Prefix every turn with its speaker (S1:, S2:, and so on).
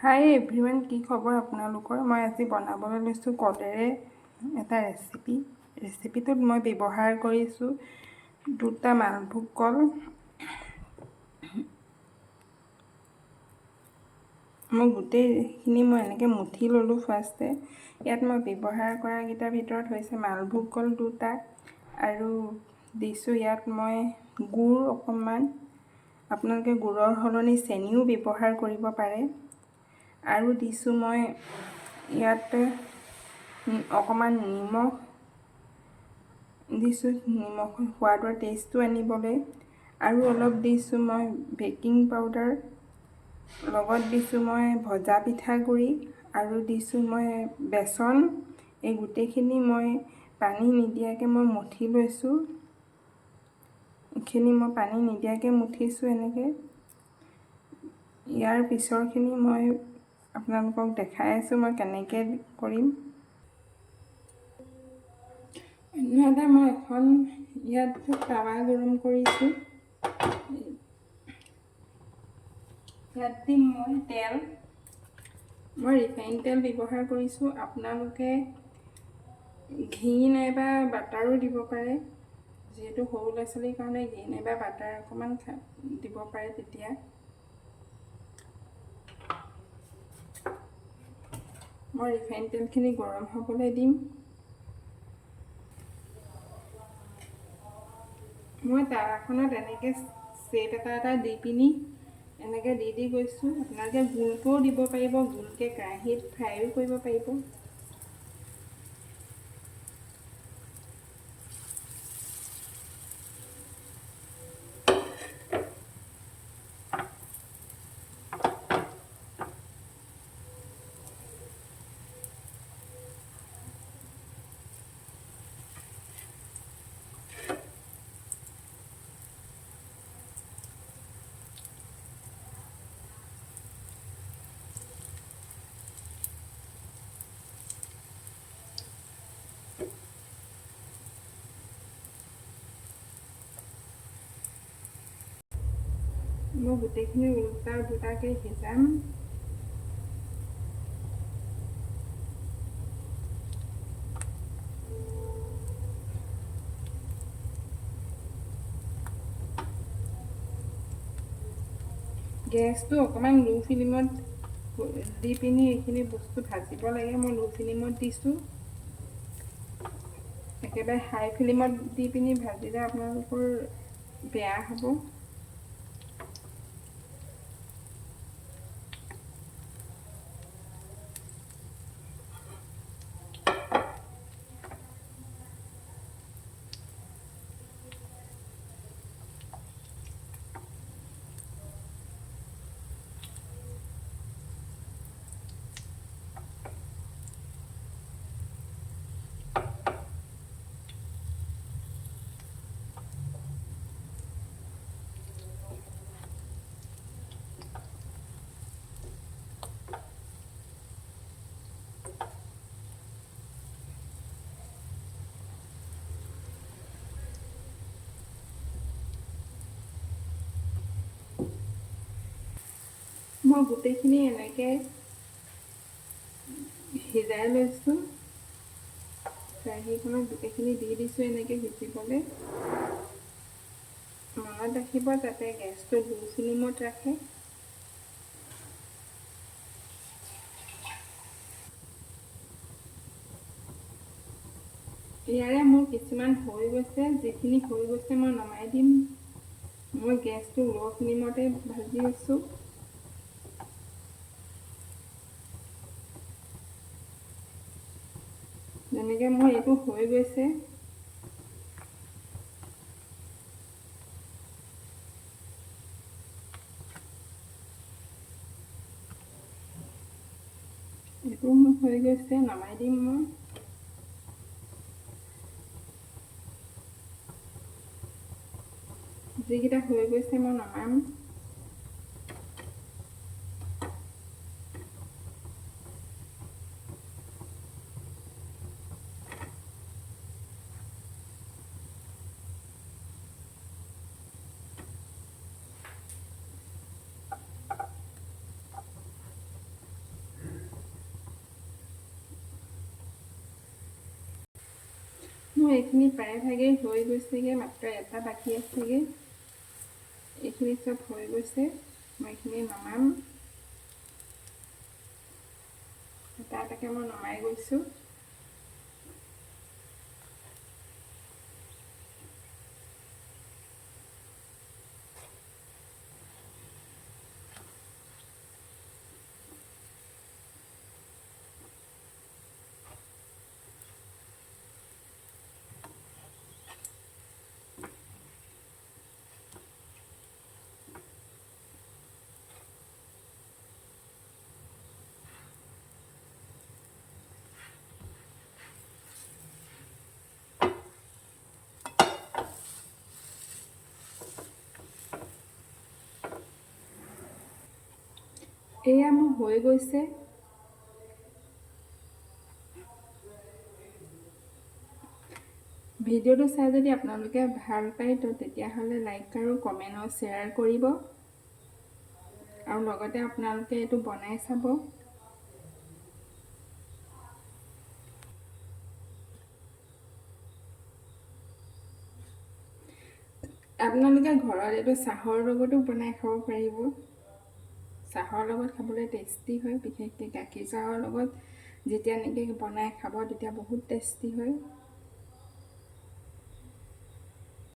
S1: হাই everyone, কি খবৰ আপোনালোকৰ? মই আজি বনাবলৈ লৈছোঁ কলেৰে এটা ৰেচিপিটোত মই ব্যৱহাৰ কৰিছোঁ 2টা মালভোগ কল। মই গোটেইখিনি এনেকৈ মুঠি ল'লোঁ ফাৰ্ষ্টে। ইয়াত মই ব্যৱহাৰ কৰাকেইটাৰ ভিতৰত হৈছে মালভোগ কল 2টা আৰু দিছোঁ ইয়াত মই গুড় অকণমান। আপোনালোকে গুড়ৰ সলনি চেনিও ব্যৱহাৰ কৰিব পাৰে। আৰু দিছোঁ মই ইয়াত অকণমান নিমখ দিছোঁ, নিমখ সোৱাদৰ টেষ্টটো আনিবলৈ। আৰু অলপ দিছোঁ মই বেকিং পাউডাৰ, লগত দিছোঁ মই ভজা পিঠাগুড়ি আৰু দিছোঁ মই বেচন। এই গোটেইখিনি মই পানী নিদিয়াকৈ মই মঠি লৈছোঁ। এইখিনি মই পানী নিদিয়াকৈ মঠিছোঁ এনেকৈ। ইয়াৰ পিছৰখিনি মই আপোনালোকক দেখাই আছোঁ মই কেনেকৈ কৰিম। অন্যহাতে মই এখন ইয়াত টাৱা গৰম কৰিছোঁ। ইয়াত দিম মই তেল। মই ৰিফাইন তেল ব্যৱহাৰ কৰিছোঁ। আপোনালোকে ঘি নাইবা বাটাৰো দিব পাৰে। যিহেতু সৰু ল'ৰা ছোৱালীৰ কাৰণে ঘি নাইবা বাটাৰ অকণমান দিব পাৰে। তেতিয়া মই ৰিফাইন তেলখিনি গৰম হ'বলৈ দিম। মই টাৱাখনত এনেকৈ চেপ এটা দি পিনি এনেকৈ দি গৈছোঁ। আপোনালোকে গোলকৈও দিব পাৰিব, গোলকৈ কেৰাহীত ফ্ৰাইও কৰিব পাৰিব। মই গোটেইখিনি উল্টা পুল্টাকৈ সিজাম। গেছটো অকণমান লো ফ্লেমত দি পিনি এইখিনি বস্তু ভাজিব লাগে। মই লো ফ্লেমত দিছোঁ। একেবাৰে হাই ফ্লেমত দি পিনি ভাজিলে আপোনালোকৰ বেয়া হ'ব। মই গোটেইখিনি এনেকৈ সিজাই লৈছোঁ। কেৰাহীখনত গোটেইখিনি দি দিছোঁ এনেকৈ সিজিবলৈ। মনত ৰাখিব যাতে গেছটো লো ফ্লেমত ৰাখে। ইয়াৰে মোৰ কিছুমান হৈ গৈছে, যিখিনি হৈ গৈছে মই নমাই দিম। মই গেছটো লো ফ্লেমতে ভাজি আছোঁ। যেনেকৈ মোৰ এইটো হৈ গৈছে, এইটো মোৰ হৈ গৈছে, নমাই দিম মই। যিকেইটা হৈ গৈছে মই নমাম। মোৰ এইখিনি প্ৰায়ভাগেই হৈ গৈছেগৈ, মাত্ৰ এটা বাকী আছেগৈ। এইখিনি চব হৈ গৈছে, মই এইখিনি নমাম। এটা এটাকৈ মই নমাই গৈছোঁ। এয়া মোৰ হৈ গৈছে। ভিডিঅ'টো চাই যদি আপোনালোকে ভাল পায় তো তেতিয়াহ'লে লাইক আৰু কমেণ্ট আৰু শ্বেয়াৰ কৰিব, আৰু লগতে আপোনালোকে এইটো বনাই চাব। আপোনালোকে ঘৰত এইটো চাহৰ লগতো বনাই খাব পাৰিব। চাহৰ লগত খাবলৈ টেষ্টি হয়, বিশেষকৈ গাখীৰ চাহৰ লগত যেতিয়া নেকি বনাই খাব তেতিয়া বহুত টেষ্টি হয়।